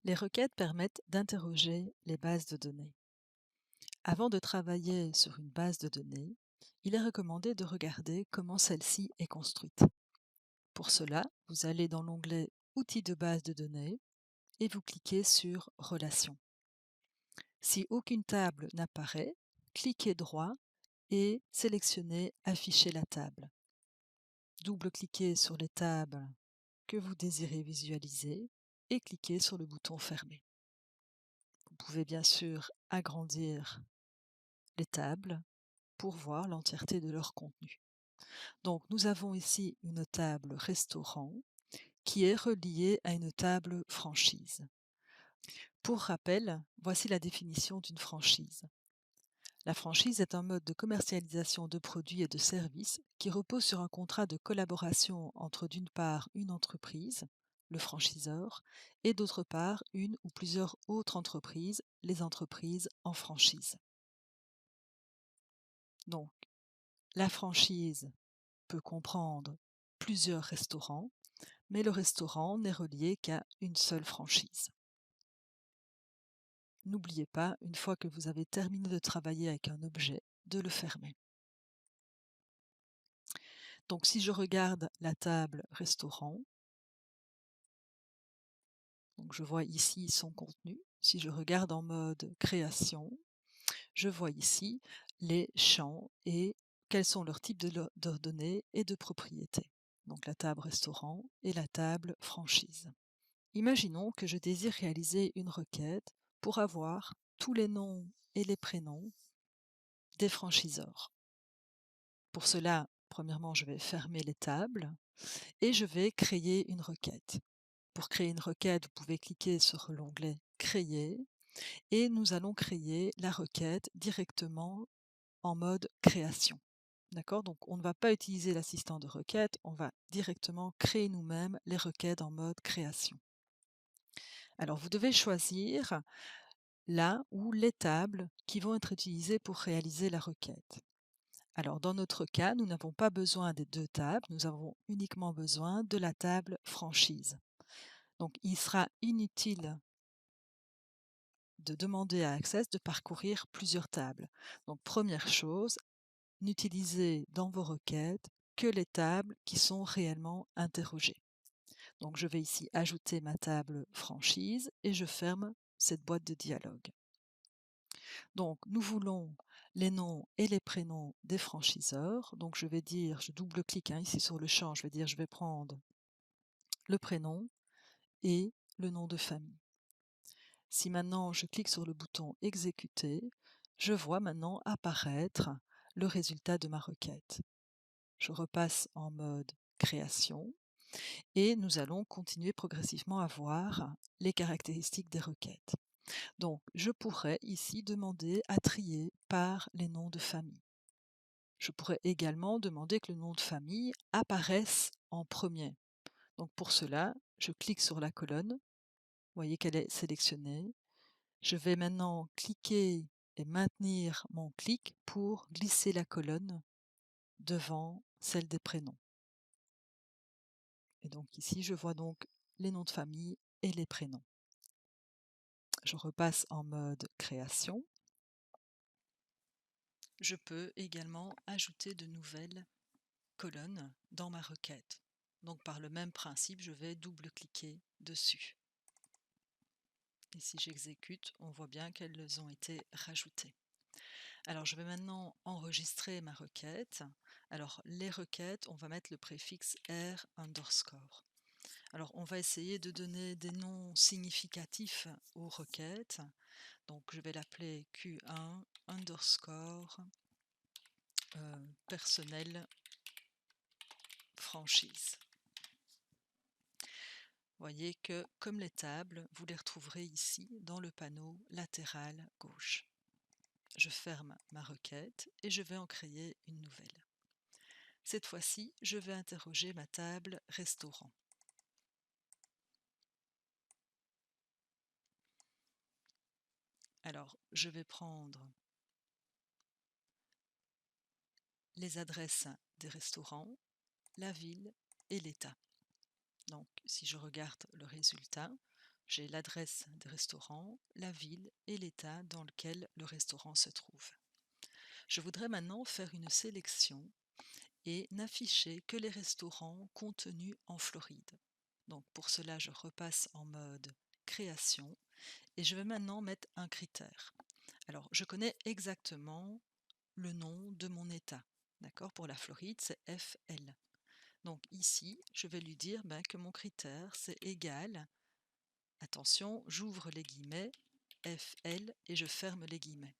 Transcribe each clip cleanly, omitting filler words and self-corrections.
Les requêtes permettent d'interroger les bases de données. Avant de travailler sur une base de données, il est recommandé de regarder comment celle-ci est construite. Pour cela, vous allez dans l'onglet Outils de base de données et vous cliquez sur Relations. Si aucune table n'apparaît, cliquez droit et sélectionnez Afficher la table. Double-cliquez sur les tables que vous désirez visualiser et cliquez sur le bouton Fermer. Vous pouvez bien sûr agrandir les tables pour voir l'entièreté de leur contenu. Donc nous avons ici une table restaurant qui est reliée à une table franchise. Pour rappel, voici la définition d'une franchise. La franchise est un mode de commercialisation de produits et de services qui repose sur un contrat de collaboration entre d'une part une entreprise, le franchiseur, et d'autre part une ou plusieurs autres entreprises, les entreprises en franchise. Donc, la franchise peut comprendre plusieurs restaurants, mais le restaurant n'est relié qu'à une seule franchise. N'oubliez pas, une fois que vous avez terminé de travailler avec un objet, de le fermer. Donc si je regarde la table restaurant, donc je vois ici son contenu. Si je regarde en mode création, je vois ici les champs et quels sont leurs types de données et de propriétés. Donc la table restaurant et la table franchise. Imaginons que je désire réaliser une requête pour avoir tous les noms et les prénoms des franchiseurs. Pour cela, premièrement, je vais fermer les tables et je vais créer une requête. Pour créer une requête, vous pouvez cliquer sur l'onglet Créer et nous allons créer la requête directement en mode création. D'accord? Donc on ne va pas utiliser l'assistant de requête, on va directement créer nous-mêmes les requêtes en mode création. Alors vous devez choisir là ou les tables qui vont être utilisées pour réaliser la requête. Alors dans notre cas, nous n'avons pas besoin des deux tables, nous avons uniquement besoin de la table franchise. Donc il sera inutile de demander à Access de parcourir plusieurs tables. Donc première chose, n'utilisez dans vos requêtes que les tables qui sont réellement interrogées. Donc je vais ici ajouter ma table franchise et je ferme cette boîte de dialogue. Donc nous voulons les noms et les prénoms des franchiseurs. Donc je vais dire, je double-clique ici sur le champ, je vais dire je vais prendre le prénom et le nom de famille. Si maintenant je clique sur le bouton exécuter, je vois maintenant apparaître le résultat de ma requête. Je repasse en mode création et nous allons continuer progressivement à voir les caractéristiques des requêtes. Donc, je pourrais ici demander à trier par les noms de famille. Je pourrais également demander que le nom de famille apparaisse en premier. Donc pour cela, je clique sur la colonne. Vous voyez qu'elle est sélectionnée. Je vais maintenant cliquer et maintenir mon clic pour glisser la colonne devant celle des prénoms. Et donc ici, je vois donc les noms de famille et les prénoms. Je repasse en mode création. Je peux également ajouter de nouvelles colonnes dans ma requête. Donc par le même principe, je vais double-cliquer dessus. Et si j'exécute, on voit bien qu'elles ont été rajoutées. Alors je vais maintenant enregistrer ma requête. Alors les requêtes, on va mettre le préfixe R underscore. Alors on va essayer de donner des noms significatifs aux requêtes. Donc je vais l'appeler Q1 underscore personnel franchise. Vous voyez que comme les tables, vous les retrouverez ici dans le panneau latéral gauche. Je ferme ma requête et je vais en créer une nouvelle. Cette fois-ci, je vais interroger ma table restaurant. Alors, je vais prendre les adresses des restaurants, la ville et l'État. Donc, si je regarde le résultat, J'ai l'adresse des restaurants, la ville et l'état dans lequel le restaurant se trouve. Je voudrais maintenant faire une sélection et n'afficher que les restaurants contenus en Floride. Donc pour cela, je repasse en mode création et je vais maintenant mettre un critère. Alors, je connais exactement le nom de mon état. D'accord? Pour la Floride, c'est FL. Donc ici, je vais lui dire que mon critère, c'est égal, attention, j'ouvre les guillemets, FL et je ferme les guillemets.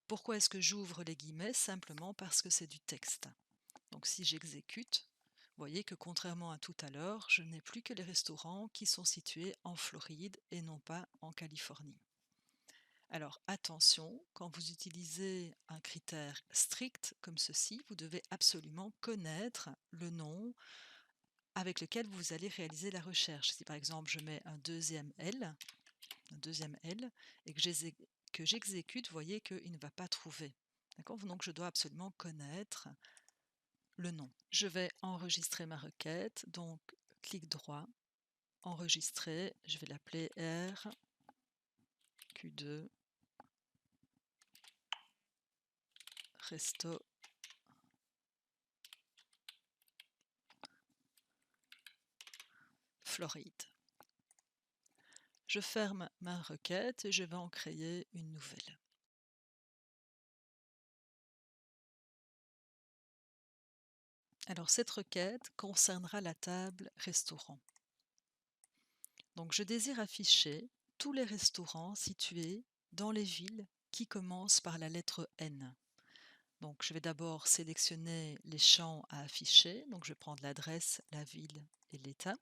Pourquoi est-ce que j'ouvre les guillemets? Simplement parce que c'est du texte. Donc si j'exécute, vous voyez que contrairement à tout à l'heure, je n'ai plus que les restaurants qui sont situés en Floride et non pas en Californie. Alors attention, quand vous utilisez un critère strict comme ceci, vous devez absolument connaître le nom avec lequel vous allez réaliser la recherche. Si par exemple je mets un deuxième L et que j'exécute, vous voyez qu'il ne va pas trouver. D'accord? Donc je dois absolument connaître le nom. Je vais enregistrer ma requête, donc clic droit, enregistrer, je vais l'appeler RQ2 Resto Floride. Je ferme ma requête et je vais en créer une nouvelle. Alors cette requête concernera la table restaurant. Donc je désire afficher tous les restaurants situés dans les villes qui commencent par la lettre N. Donc je vais d'abord sélectionner les champs à afficher, donc je vais prendre l'adresse, la ville et l'état.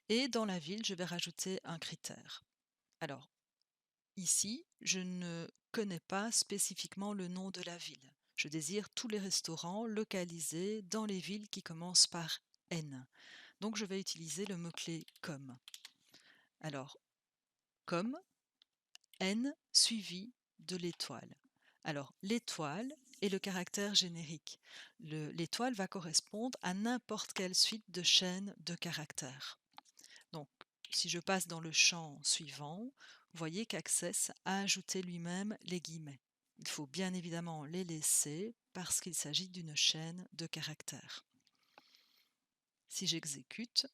Et dans la ville, je vais rajouter un critère. Alors ici, je ne connais pas spécifiquement le nom de la ville. Je désire tous les restaurants localisés dans les villes qui commencent par N. Donc je vais utiliser le mot-clé comme. Alors, comme N suivi de l'étoile. Alors, l'étoile est le caractère générique. L'étoile va correspondre à n'importe quelle suite de chaînes de caractères. Donc, si je passe dans le champ suivant, vous voyez qu'Access a ajouté lui-même les guillemets. Il faut bien évidemment les laisser parce qu'il s'agit d'une chaîne de caractères. Si j'exécute,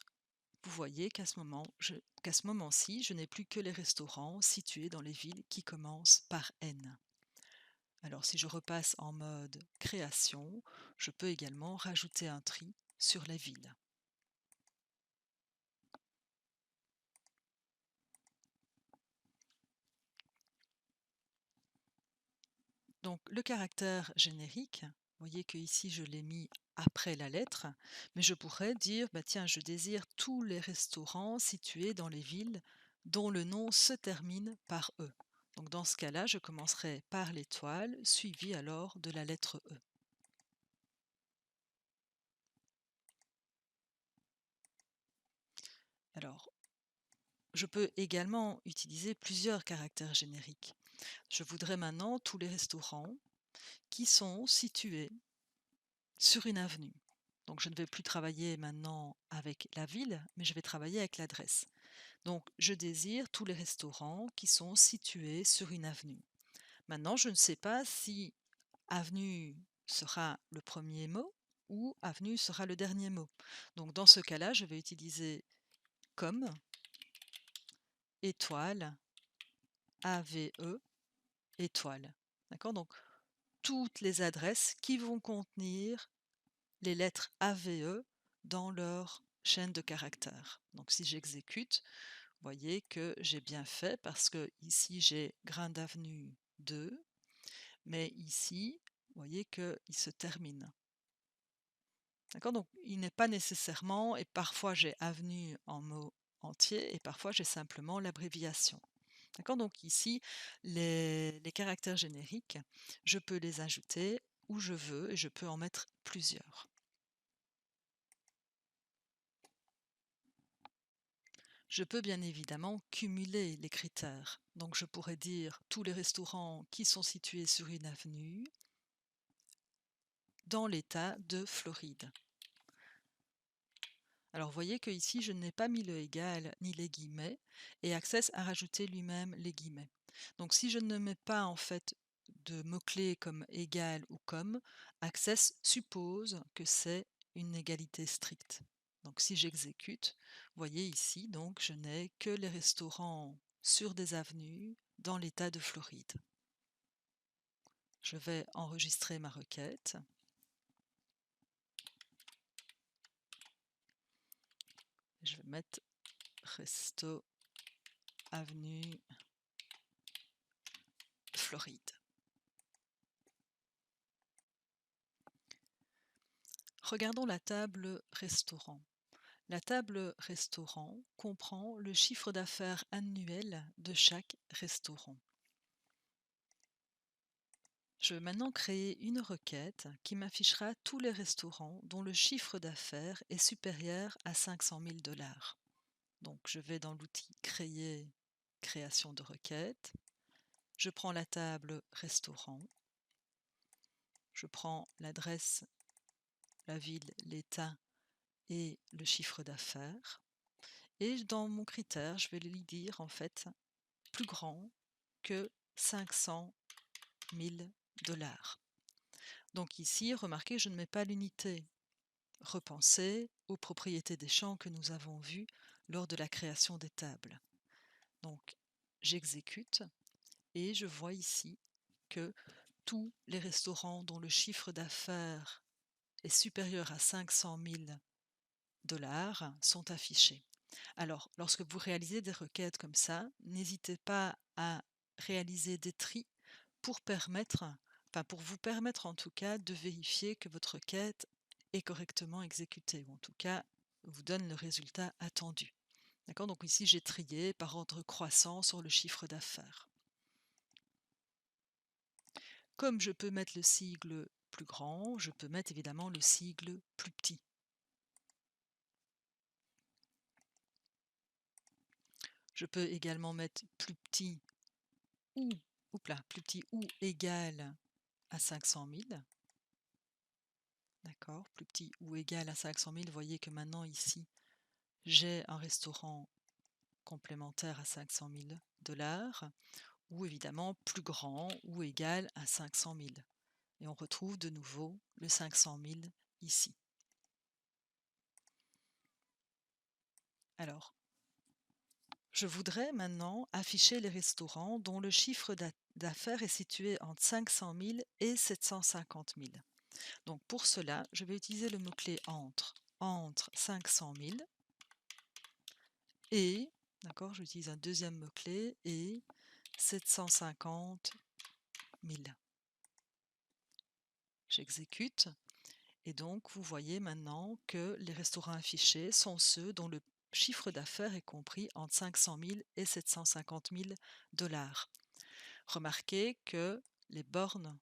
vous voyez qu'à ce moment-ci, je n'ai plus que les restaurants situés dans les villes qui commencent par N. Alors si je repasse en mode création, je peux également rajouter un tri sur les villes. Donc le caractère générique, vous voyez que ici je l'ai mis après la lettre, mais je pourrais dire, tiens, je désire tous les restaurants situés dans les villes dont le nom se termine par E. Donc dans ce cas-là, je commencerai par l'étoile, suivie alors de la lettre E. Alors, je peux également utiliser plusieurs caractères génériques. Je voudrais maintenant tous les restaurants qui sont situés sur une avenue. Donc je ne vais plus travailler maintenant avec la ville, mais je vais travailler avec l'adresse. Donc je désire tous les restaurants qui sont situés sur une avenue. Maintenant, je ne sais pas si avenue sera le premier mot ou avenue sera le dernier mot. Donc dans ce cas-là, je vais utiliser comme étoile, AVE, étoile. D'accord? Donc toutes les adresses qui vont contenir les lettres AVE dans leur chaîne de caractères. Donc si j'exécute, vous voyez que j'ai bien fait parce que ici j'ai grain d'avenue 2, mais ici, vous voyez qu'il se termine. D'accord? Donc il n'est pas nécessairement, et parfois j'ai avenue en mot entier et parfois j'ai simplement l'abréviation. D'accord? Donc ici, les caractères génériques, je peux les ajouter où je veux et je peux en mettre plusieurs. Je peux bien évidemment cumuler les critères. Donc je pourrais dire tous les restaurants qui sont situés sur une avenue dans l'État de Floride. Alors, vous voyez que ici, je n'ai pas mis le égal ni les guillemets et Access a rajouté lui-même les guillemets. Donc, si je ne mets pas en fait de mots-clés comme égal ou comme, Access suppose que c'est une égalité stricte. Donc, si j'exécute, vous voyez ici, donc, je n'ai que les restaurants sur des avenues dans l'État de Floride. Je vais enregistrer ma requête. Je vais mettre Resto Avenue Floride. Regardons la table restaurant. La table restaurant comprend le chiffre d'affaires annuel de chaque restaurant. Je vais maintenant créer une requête qui m'affichera tous les restaurants dont le chiffre d'affaires est supérieur à 500 000 $. Donc je vais dans l'outil Créer, création de requête. Je prends la table restaurant. Je prends l'adresse, la ville, l'État et le chiffre d'affaires. Et dans mon critère, je vais lui dire en fait plus grand que 500 000 $. Donc ici, remarquez, je ne mets pas l'unité. Repensez aux propriétés des champs que nous avons vues lors de la création des tables. Donc j'exécute et je vois ici que tous les restaurants dont le chiffre d'affaires est supérieur à 500 000 $ sont affichés. Alors, lorsque vous réalisez des requêtes comme ça, n'hésitez pas à réaliser des tris pour pour vous permettre en tout cas de vérifier que votre requête est correctement exécutée, ou en tout cas vous donne le résultat attendu. D'accord? Donc ici, j'ai trié par ordre croissant sur le chiffre d'affaires. Comme je peux mettre le sigle plus grand, je peux mettre évidemment le sigle plus petit. Je peux également mettre plus petit ou, plus petit ou égal à 500 000. D'accord, plus petit ou égal à 500 000. Vous voyez que maintenant ici, j'ai un restaurant complémentaire à 500 000 $, ou évidemment plus grand ou égal à 500 000. Et on retrouve de nouveau le 500 000 ici. Alors, je voudrais maintenant afficher les restaurants dont le chiffre d'affaires est situé entre 500 000 et 750 000. Donc pour cela, je vais utiliser le mot-clé entre 500 000 et, d'accord, j'utilise un deuxième mot-clé, et 750 000. J'exécute et donc vous voyez maintenant que les restaurants affichés sont ceux dont le chiffre d'affaires est compris entre 500 000 et 750 000 $. Remarquez que les bornes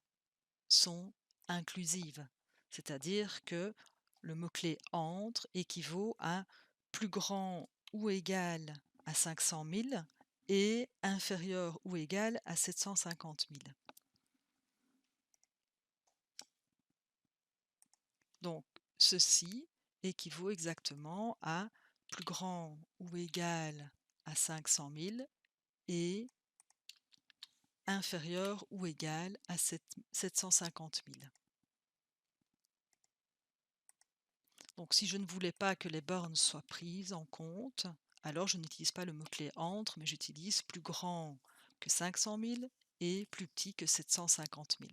sont inclusives, c'est-à-dire que le mot-clé entre équivaut à plus grand ou égal à 500 000 et inférieur ou égal à 750 000. Donc, ceci équivaut exactement à plus grand ou égal à 500 000 et inférieur ou égal à 750 000. Donc, si je ne voulais pas que les bornes soient prises en compte, alors je n'utilise pas le mot-clé entre, mais j'utilise plus grand que 500 000 et plus petit que 750 000.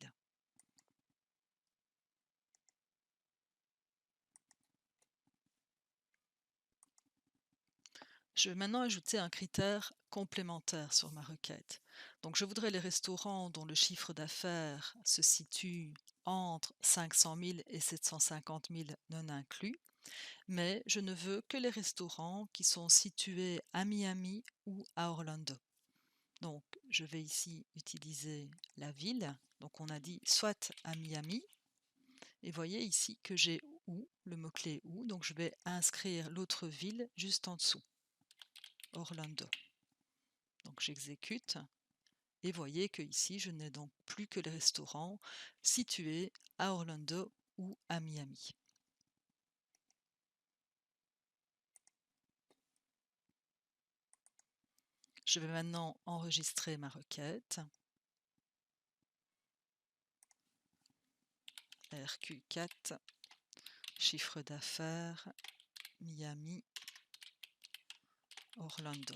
Je vais maintenant ajouter un critère complémentaire sur ma requête. Donc je voudrais les restaurants dont le chiffre d'affaires se situe entre 500 000 et 750 000 non inclus, mais je ne veux que les restaurants qui sont situés à Miami ou à Orlando. Donc je vais ici utiliser la ville, donc on a dit soit à Miami, et voyez ici que j'ai où, le mot-clé où, donc je vais inscrire l'autre ville juste en dessous. Orlando. Donc j'exécute et voyez que ici je n'ai donc plus que les restaurants situés à Orlando ou à Miami. Je vais maintenant enregistrer ma requête. RQ4, chiffre d'affaires, Miami, Orlando.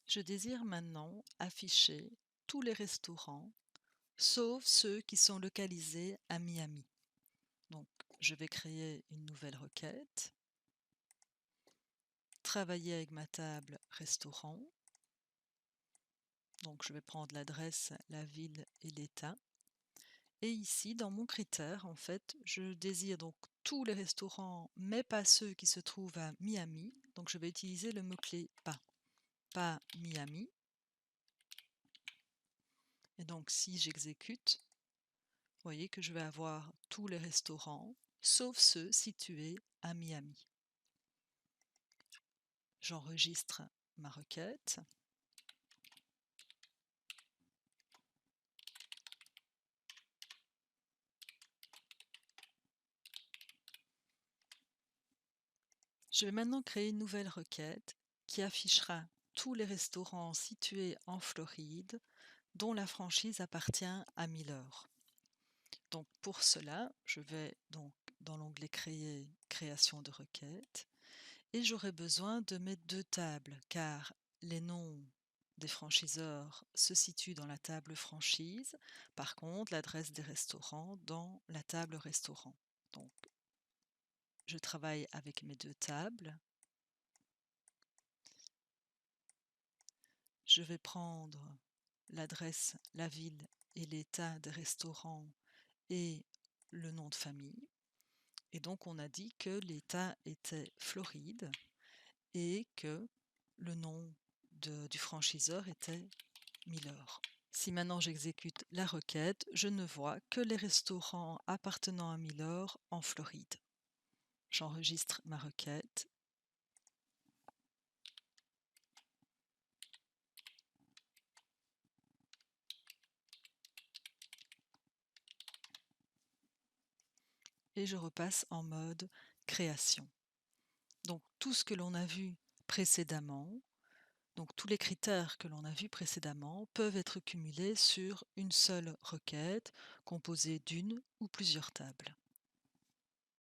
Je désire maintenant afficher tous les restaurants, sauf ceux qui sont localisés à Miami. Donc, je vais créer une nouvelle requête, travailler avec ma table restaurant. Donc, je vais prendre l'adresse, la ville et l'État. Et ici, dans mon critère, en fait, je désire donc tous les restaurants, mais pas ceux qui se trouvent à Miami. Donc, je vais utiliser le mot-clé pas Miami. Et donc, si j'exécute, vous voyez que je vais avoir tous les restaurants, sauf ceux situés à Miami. J'enregistre ma requête. Je vais maintenant créer une nouvelle requête qui affichera tous les restaurants situés en Floride dont la franchise appartient à Miller. Donc pour cela, je vais donc dans l'onglet Créer, création de requête, et j'aurai besoin de mes deux tables car les noms des franchiseurs se situent dans la table franchise, par contre l'adresse des restaurants dans la table restaurant. Donc je travaille avec mes deux tables. Je vais prendre l'adresse, la ville et l'état des restaurants et le nom de famille. Et donc on a dit que l'état était Floride et que le nom du franchiseur était Miller. Si maintenant j'exécute la requête, je ne vois que les restaurants appartenant à Miller en Floride. J'enregistre ma requête. Et je repasse en mode création. Donc tout ce que l'on a vu précédemment, donc tous les critères que l'on a vus précédemment peuvent être cumulés sur une seule requête composée d'une ou plusieurs tables.